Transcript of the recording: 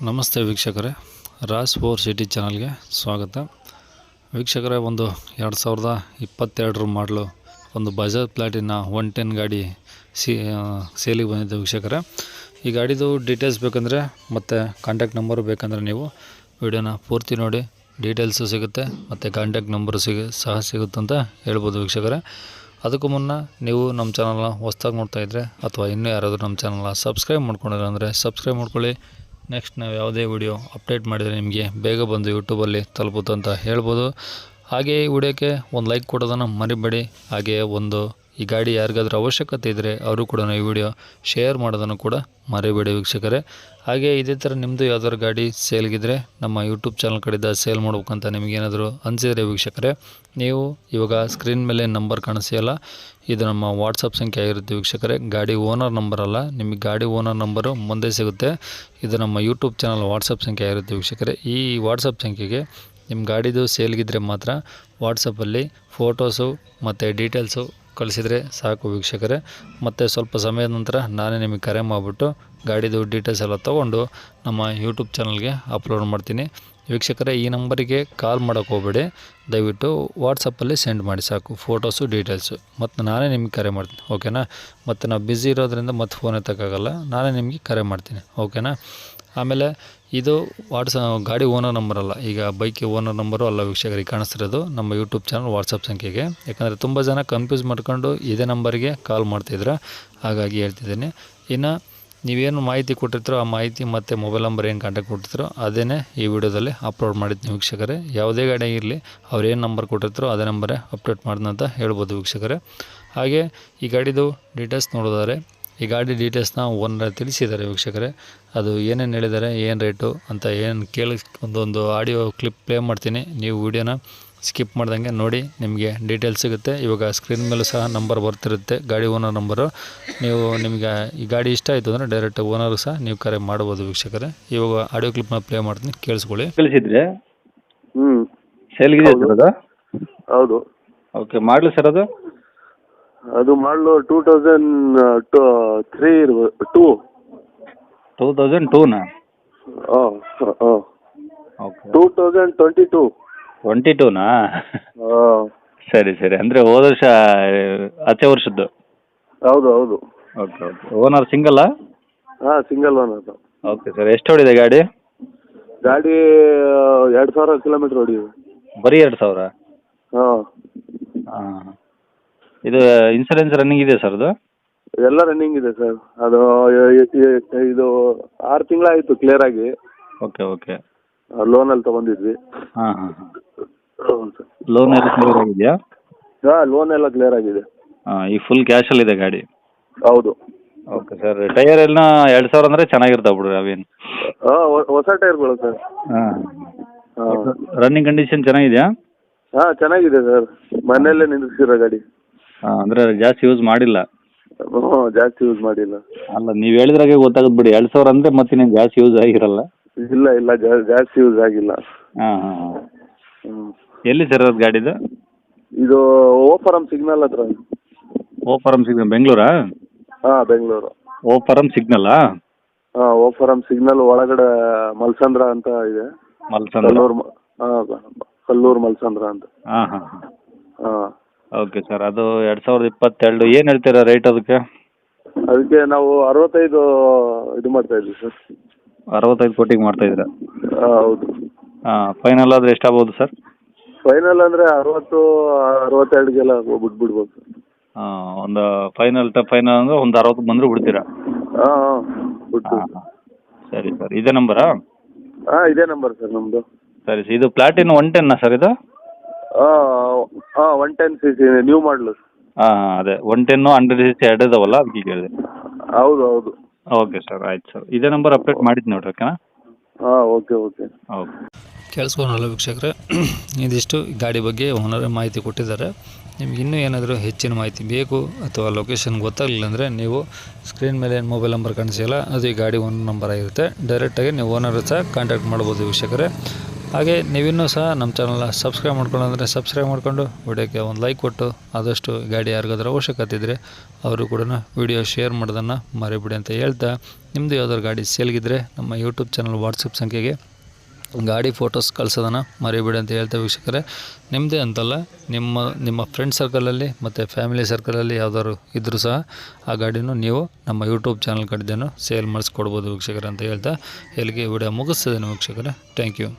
ನಮಸ್ತೆ ವೀಕ್ಷಕರೇ, Raas four city ಚಾನಲ್ಗೆ ಸ್ವಾಗತ. ವೀಕ್ಷಕರೇ, ಒಂದು 2022 ಮಾಡಲು ಒಂದು ಬಜಾಜ್ ಪ್ಲಾಟಿನ 110 ಗಾಡಿ ಸೇಲಿಗೆ ಬಂದಿದೆ ವೀಕ್ಷಕರೇ. ಈ ಗಾಡಿದು ಡೀಟೇಲ್ಸ್ ಬೇಕಂದರೆ ಮತ್ತು ಕಾಂಟ್ಯಾಕ್ಟ್ ನಂಬರು ಬೇಕಂದರೆ ನೀವು ವಿಡಿಯೋನ ಪೂರ್ತಿ ನೋಡಿ, ಡೀಟೇಲ್ಸು ಸಿಗುತ್ತೆ ಮತ್ತು ಕಾಂಟ್ಯಾಕ್ಟ್ ನಂಬರು ಸಹ ಸಿಗುತ್ತೆ ಅಂತ ಹೇಳ್ಬೋದು ವೀಕ್ಷಕರೇ. ಅದಕ್ಕೂ ಮುನ್ನ ನೀವು ನಮ್ಮ ಚಾನಲ್ನ ಹೊಸ್ದಾಗಿ ನೋಡ್ತಾ ಇದ್ದರೆ ಅಥವಾ ಇನ್ನೂ ಯಾರಾದರೂ ನಮ್ಮ ಚಾನಲ್ನ ಸಬ್ಸ್ಕ್ರೈಬ್ ಮಾಡ್ಕೊಂಡಿಲ್ಲ ಅಂದರೆ ಸಬ್ಸ್ಕ್ರೈಬ್ ಮಾಡ್ಕೊಳ್ಳಿ. ನೆಕ್ಸ್ಟ್ ನಾವು ಯಾವುದೇ ವಿಡಿಯೋ ಅಪ್ಡೇಟ್ ಮಾಡಿದರೆ ನಿಮಗೆ ಬೇಗ ಬಂದು ಯೂಟ್ಯೂಬಲ್ಲಿ ತಲುಪುತ್ತೆ ಅಂತ ಹೇಳ್ಬೋದು. ಹಾಗೆ ಈ ವಿಡಿಯೋಕ್ಕೆ ಒಂದು ಲೈಕ್ ಕೊಡೋದನ್ನು ಮರಿಬೇಡಿ. ಹಾಗೆ ಈ ಗಾಡಿ ಯಾರಿಗಾದ್ರೂ ಅವಶ್ಯಕತೆ ಇದ್ದರೆ ಅವರು ಕೂಡ ಈ ವಿಡಿಯೋ ಶೇರ್ ಮಾಡೋದನ್ನು ಕೂಡ ಮರಿಬೇಡಿ ವೀಕ್ಷಕರೇ. ಹಾಗೆ ಇದೇ ಥರ ನಿಮ್ಮದು ಯಾವ್ದಾದ್ರು ಗಾಡಿ ಸೇಲ್ಗಿದ್ರೆ ನಮ್ಮ ಯೂಟ್ಯೂಬ್ ಚಾನಲ್ ಕಡೆಯಿಂದ ಸೇಲ್ ಮಾಡ್ಬೇಕಂತ ನಿಮಗೇನಾದರೂ ಅನಿಸಿದರೆ ವೀಕ್ಷಕರೇ, ನೀವು ಇವಾಗ ಸ್ಕ್ರೀನ್ ಮೇಲೆ ನಂಬರ್ ಕಾಣಿಸಿಯಲ್ಲ, ಇದು ನಮ್ಮ ವಾಟ್ಸಪ್ ಸಂಖ್ಯೆ ಆಗಿರುತ್ತೆ ವೀಕ್ಷಕರೇ. ಗಾಡಿ ಓನರ್ ನಂಬರ್ ಅಲ್ಲ, ನಿಮಗೆ ಗಾಡಿ ಓನರ್ ನಂಬರು ಮುಂದೆ ಸಿಗುತ್ತೆ. ಇದು ನಮ್ಮ ಯೂಟ್ಯೂಬ್ ಚಾನಲ್ ವಾಟ್ಸಪ್ ಸಂಖ್ಯೆ ಆಗಿರುತ್ತೆ ವೀಕ್ಷಕರೇ. ಈ ವಾಟ್ಸಪ್ ಸಂಖ್ಯೆಗೆ ನಿಮ್ಮ ಗಾಡಿದು ಸೇಲ್ಗಿದ್ರೆ ಮಾತ್ರ ವಾಟ್ಸಪ್ಪಲ್ಲಿ ಫೋಟೋಸು ಮತ್ತು ಡೀಟೇಲ್ಸು ಕಳಿಸಿದರೆ ಸಾಕು ವೀಕ್ಷಕರೇ. ಮತ್ತು ಸ್ವಲ್ಪ ಸಮಯದ ನಂತರ ನಾನೇ ನಿಮಗೆ ಕರೆ ಮಾಡಿಬಿಟ್ಟು ಗಾಡಿದು ಡೀಟೇಲ್ಸ್ ಎಲ್ಲ ತೊಗೊಂಡು ನಮ್ಮ ಯೂಟ್ಯೂಬ್ ಚಾನಲ್ಗೆ ಅಪ್ಲೋಡ್ ಮಾಡ್ತೀನಿ ವೀಕ್ಷಕರೇ. ಈ ನಂಬರಿಗೆ ಕಾಲ್ ಮಾಡೋಕ್ಕೆ ಹೋಗಬೇಡಿ, ದಯವಿಟ್ಟು ವಾಟ್ಸಪ್ಪಲ್ಲಿ ಸೆಂಡ್ ಮಾಡಿ ಸಾಕು ಫೋಟೋಸು ಡೀಟೇಲ್ಸು, ಮತ್ತು ನಾನೇ ನಿಮಗೆ ಕರೆ ಮಾಡ್ತೀನಿ, ಓಕೆನಾ. ಮತ್ತು ನಾವು ಬ್ಯುಸಿ ಇರೋದ್ರಿಂದ ಮತ್ತೆ ಫೋನ್ ಎತ್ತಕ್ಕಾಗಲ್ಲ, ನಾನೇ ನಿಮಗೆ ಕರೆ ಮಾಡ್ತೀನಿ, ಓಕೆನಾ. ಆಮೇಲೆ ಇದು ಗಾಡಿ ಓನರ್ ನಂಬರ್ ಅಲ್ಲ, ಈಗ ಬೈಕ್ ಓನರ್ ನಂಬರು ಅಲ್ಲ ವೀಕ್ಷಕರಿಗೆ ಕಾಣಿಸ್ತಿರೋದು ನಮ್ಮ ಯೂಟ್ಯೂಬ್ ಚಾನಲ್ ವಾಟ್ಸಪ್ ಸಂಖ್ಯೆಗೆ. ಯಾಕಂದರೆ ತುಂಬ ಜನ ಕನ್ಫ್ಯೂಸ್ ಮಾಡ್ಕೊಂಡು ಇದೇ ನಂಬರಿಗೆ ಕಾಲ್ ಮಾಡ್ತಿದ್ರು, ಹಾಗಾಗಿ ಹೇಳ್ತಿದ್ದೀನಿ. ಇನ್ನು ನೀವೇನು ಮಾಹಿತಿ ಕೊಟ್ಟಿರ್ತೀರೋ ಆ ಮಾಹಿತಿ ಮತ್ತು ಮೊಬೈಲ್ ನಂಬರ್ ಏನು ಕಾಂಟ್ಯಾಕ್ಟ್ ಕೊಟ್ಟಿರ್ತೀರೋ ಅದೇ ಈ ವಿಡಿಯೋದಲ್ಲಿ ಅಪ್ಲೋಡ್ ಮಾಡಿದ್ದೀನಿ ವೀಕ್ಷಕರೇ. ಯಾವುದೇ ಗಾಡಿ ಇರಲಿ ಅವ್ರು ಏನು ನಂಬರ್ ಕೊಟ್ಟಿರ್ತಾರೋ ಅದೇ ನಂಬರೇ ಅಪ್ಡೇಟ್ ಮಾಡಿದೆ ಅಂತ ಹೇಳ್ಬೋದು ವೀಕ್ಷಕರೇ. ಹಾಗೆ ಈ ಗಾಡಿದು ಡೀಟೇಲ್ಸ್ ನೋಡೋದಾದ್ರೆ, ಈ ಗಾಡಿ ಡೀಟೇಲ್ಸ್ನ ಓನರ್ ತಿಳಿಸಿದ್ದಾರೆ ವೀಕ್ಷಕರೇ. ಅದು ಏನೇನು ಹೇಳಿದ್ದಾರೆ, ಏನು ರೇಟು ಅಂತ ಕೇಳಿ ಒಂದು ಆಡಿಯೋ ಕ್ಲಿಪ್ ಪ್ಲೇ ಮಾಡ್ತೀನಿ. ನೀವು ವಿಡಿಯೋನ ಸ್ಕಿಪ್ ಮಾಡ್ದಂಗೆ ನೋಡಿ, ನಿಮಗೆ ಡೀಟೇಲ್ಸ್ ಸಿಗುತ್ತೆ. ಇವಾಗ ಸ್ಕ್ರೀನ್ ಮೇಲೂ ಸಹ ನಂಬರ್ ಬರ್ತಿರುತ್ತೆ, ಗಾಡಿ ಓನರ್ ನಂಬರು. ನಿಮಗೆ ಈ ಗಾಡಿ ಇಷ್ಟ ಆಯಿತು ಅಂದರೆ ಡೈರೆಕ್ಟ್ ಓನರ್ಗೆ ಸಹ ನೀವು ಕರೆ ಮಾಡ್ಬೋದು ವೀಕ್ಷಕರೇ. ಇವಾಗ ಆಡಿಯೋ ಕ್ಲಿಪ್ನ ಪ್ಲೇ ಮಾಡ್ತೀನಿ, ಕೇಳಿಸ್ಕೊಳ್ಳಿ. ಕಳಿಸಿದ್ರೆ ಸೇಲ್ಗಿದೆ ಸರ್ ಅದು? ಹೌದು. ಓಕೆ, ಮಾಡಲಿ ಸರ್ ಅದು? ಅದು ಮಾಡಲು 2003 ಇರ್ಬೋದು. 2002ನಾ? ಹಾಂ ಹಾಂ, ಓಕೆ. 2022. ನಾ? ಹಾಂ, ಸರಿ ಸರಿ, ಅಂದರೆ ಹೋದ ವರ್ಷ ಆಚೆ ವರ್ಷದ್ದು? ಹೌದು ಹೌದು. Okay okay. ಓನರ್ ಸಿಂಗಲ್ಲಾ? ಹಾಂ, ಸಿಂಗಲ್ ಓನರ್. Okay sir. ಎಷ್ಟು ಹೊಡಿದೆ ಗಾಡಿ? ಗಾಡಿ 2000 ಕಿಲೋಮೀಟ್ರ್ ಹೊಡಿದೆ. ಬರೀ 2000? ಹಾಂ ಹಾಂ. ಇದು ಇನ್ಸೂರೆನ್ಸ್ ರನ್ನಿಂಗ್ ಇದೆ ಸರ್ ಅದು? ಎಲ್ಲ ರನ್ನಿಂಗ್ ಇದೆ ಸರ್. ಅದು ಇದು 6 ತಿಂಗಳಾಯಿತು ಕ್ಲಿಯರ್ ಆಗಿ. Okay okay. ಲೋನಲ್ಲಿ ತೊಗೊಂಡಿದ್ವಿ. ಹಾಂ ಹಾಂ ಹಾಂ. ಹೌದು ಸರ್. ಲೋನ್ ಎಲ್ಲ ಕ್ಲಿಯರ್ ಆಗಿದೆಯಾ? ಹಾಂ, ಲೋನ್ ಎಲ್ಲ ಕ್ಲಿಯರ್ ಆಗಿದೆ. ಹಾಂ, ಈಗ ಫುಲ್ ಕ್ಯಾಶಲ್ಲಿದೆ ಗಾಡಿ? ಹೌದು. Okay sir. ಟೈಯರ್ ಎಲ್ಲ 2000 ಅಂದರೆ ಚೆನ್ನಾಗಿರ್ತಾವೆ ಬಿಡ್ರಿ, ಅವೇನು? ಹಾಂ, ಹೊಸ ಟೈರ್ಗಳು ಸರ್. ಹಾಂ. ಹಾಂ, ರನ್ನಿಂಗ್ ಕಂಡೀಷನ್ ಚೆನ್ನಾಗಿದೆಯಾ? ಹಾಂ ಚೆನ್ನಾಗಿದೆ ಸರ್. ಮನೆಯಲ್ಲೇ ನಿಂದಿಸಿರೋ ಗಾಡಿ. ಹಾಂ, ಅಂದರೆ ಜಾಸ್ತಿ ಯೂಸ್ ಮಾಡಿಲ್ಲ? ಹ್ಞೂ, ಜಾಸ್ತಿ ಯೂಸ್ ಮಾಡಿಲ್ಲ. ಅಲ್ಲ, ನೀವು ಹೇಳಿದ್ರಾಗೆ ಗೊತ್ತಾಗುತ್ತೆ ಬಿಡಿ, 2000 ಅಂದರೆ ಮತ್ತೆ ನೀವು ಜಾಸ್ತಿ ಯೂಸ್ ಆಗಿರಲ್ಲ. ಇಲ್ಲ ಇಲ್ಲ, ಜಾಸ್ತಿ ಯೂಸ್ ಆಗಿಲ್ಲ. ಹಾಂ ಹಾಂ ಹಾಂ. ಹ್ಞೂ. ಎಲ್ಲಿ ಸರ್ ಅದು ಗಾಡಿದು? ಇದು ಓಪರಂ ಸಿಗ್ನಲ್ ಹತ್ರ. ಓಪರಂ ಸಿಗ್ನಲ್ ಬೆಂಗಳೂರಾ? ಹಾಂ, ಬೆಂಗಳೂರು. ಓಪರಂ ಸಿಗ್ನಲ್ಲಾ? ಹಾಂ, ಓಪರಂ ಸಿಗ್ನಲ್ ಒಳಗಡೆ ಮಲ್ಸಂದ್ರ ಅಂತ ಇದೆ. ಮಲ್ಸಂದ್ರ? ಕಲ್ಲೂರು ಮಲ್ಸಂದ್ರ ಅಂತ. ಹಾಂ ಹಾಂ ಹಾಂ. ಹಾಂ. Okay sir. ಅದು 2022 ಏನು ಹೇಳ್ತೀರಾ ರೇಟ್ ಅದಕ್ಕೆ? ಅದಕ್ಕೆ ನಾವು 65 ಇದು ಮಾಡ್ತಾ ಇದ್ವಿ ಸರ್. 65 ಕೋಟಿಗೆ ಮಾಡ್ತಾಯಿದ್ದೀರಾ? ಹಾಂ, ಹೌದು. ಹಾಂ, ಫೈನಲ್ ಆದರೆ ಎಷ್ಟಾಗ್ಬೋದು ಸರ್? ಫೈನಲ್ ಅಂದರೆ 62ಗೆಲ್ಲ ಬಿಡ್ಬೋದು ಸರ್. ಹಾಂ, ಒಂದು ಫೈನಲ್ ಅಂದರೆ ಒಂದು 60 ಬಂದರೂ ಬಿಡ್ತೀರಾ? ಹಾಂ ಹಾಂ, ಬಿಡ್ತೀವಿ. ಹಾಂ ಹಾಂ. ಸರಿ ಸರ್. ಇದೇ ನಂಬರಾ? ಹಾಂ, ಇದೇ ನಂಬರ್ ಸರ್ ನಮ್ಮದು. ಸರಿ ಸರ್. ಇದು ಪ್ಲಾಟಿನ 110ನಾ ಸರ್ ಇದು? ಹಾಂ ಹಾಂ, 110cc ನ್ಯೂ ಮಾಡಲು. ಹಾಂ ಹಾಂ, ಅದೇ 110 100cc ಎರಡು ಇದಾವಲ್ಲ, ಅದಕ್ಕೆ ಕೇಳಿದೆ. ಹೌದು ಹೌದು. ಓಕೆ ಸರ್, ಆಯ್ತು ಸರ್. ಇದೇ ನಂಬರ್ ಅಪ್ಡೇಟ್ ಮಾಡಿದ್ದು ನೋಡ್ರಿ, ಓಕೆನಾ? ಹಾಂ, ಓಕೆ ಓಕೆ. ಓಕೆ. ಕೇಳಿಸ್ಕೊಂಡಲ್ಲ ವೀಕ್ಷಕರೇ, ಇದಿಷ್ಟು ಗಾಡಿ ಬಗ್ಗೆ ಓನರ್ ಮಾಹಿತಿ ಕೊಟ್ಟಿದ್ದಾರೆ. ನಿಮ್ಗೆ ಇನ್ನೂ ಏನಾದರೂ ಹೆಚ್ಚಿನ ಮಾಹಿತಿ ಬೇಕು ಅಥವಾ ಲೊಕೇಶನ್ ಗೊತ್ತಾಗಲಿಲ್ಲ ಅಂದರೆ ನೀವು ಸ್ಕ್ರೀನ್ ಮೇಲೆ ಏನು ಮೊಬೈಲ್ ನಂಬರ್ ಕಾಣಿಸಿಲ್ಲ, ಅದು ಈ ಗಾಡಿ ಓನರ್ ನಂಬರ್ ಆಗಿರುತ್ತೆ. ಡೈರೆಕ್ಟಾಗಿ ನೀವು ಓನರ್ ಸಹ ಕಾಂಟ್ಯಾಕ್ಟ್ ಮಾಡ್ಬೋದು ವೀಕ್ಷಕರೇ. ಹಾಗೆ ನೀವಿನ್ನೂ ಸಹ ನಮ್ಮ ಚಾನಲ್ನ ಸಬ್ಸ್ಕ್ರೈಬ್ ಮಾಡ್ಕೊಳ್ಳೋಂದರೆ ಸಬ್ಸ್ಕ್ರೈಬ್ ಮಾಡಿಕೊಂಡು ವಿಡಿಯೋಕ್ಕೆ ಒಂದು ಲೈಕ್ ಕೊಟ್ಟು ಆದಷ್ಟು ಗಾಡಿ ಯಾರಿಗಾದ್ರೂ ಅವಶ್ಯಕತೆ ಇದ್ದರೆ ಅವರು ಕೂಡ ವಿಡಿಯೋ ಶೇರ್ ಮಾಡೋದನ್ನು ಮರಿಬಿಡಿ ಅಂತ ಹೇಳ್ತಾ, ನಿಮ್ಮದು ಯಾವ್ದಾದ್ರು ಗಾಡಿ ಸೇಲ್ಗಿದ್ರೆ ನಮ್ಮ ಯೂಟ್ಯೂಬ್ ಚಾನಲ್ ವಾಟ್ಸಪ್ ಸಂಖ್ಯೆಗೆ ಗಾಡಿ ಫೋಟೋಸ್ ಕಳ್ಸೋದನ್ನು ಮರಿಬೇಡಿ ಅಂತ ಹೇಳ್ತಾ ವೀಕ್ಷಕರೇ, ನಿಮ್ಮದೇ ಅಂತಲ್ಲ ನಿಮ್ಮ ಫ್ರೆಂಡ್ ಸರ್ಕಲಲ್ಲಿ ಮತ್ತು ಫ್ಯಾಮಿಲಿ ಸರ್ಕಲಲ್ಲಿ ಯಾವ್ದಾದ್ರು ಇದ್ದರೂ ಸಹ ಆ ಗಾಡಿನೂ ನೀವು ನಮ್ಮ ಯೂಟ್ಯೂಬ್ ಚಾನಲ್ ಕಡೆದೇನು ಸೇಲ್ ಮಾಡಿಸ್ಕೊಡ್ಬೋದು ವೀಕ್ಷಕರೇ ಅಂತ ಹೇಳ್ತಾ, ಇಲ್ಲಿಗೆ ವಿಡಿಯೋ ಮುಗಿಸ್ತೇನೆ ವೀಕ್ಷಕರೇ. Thank you.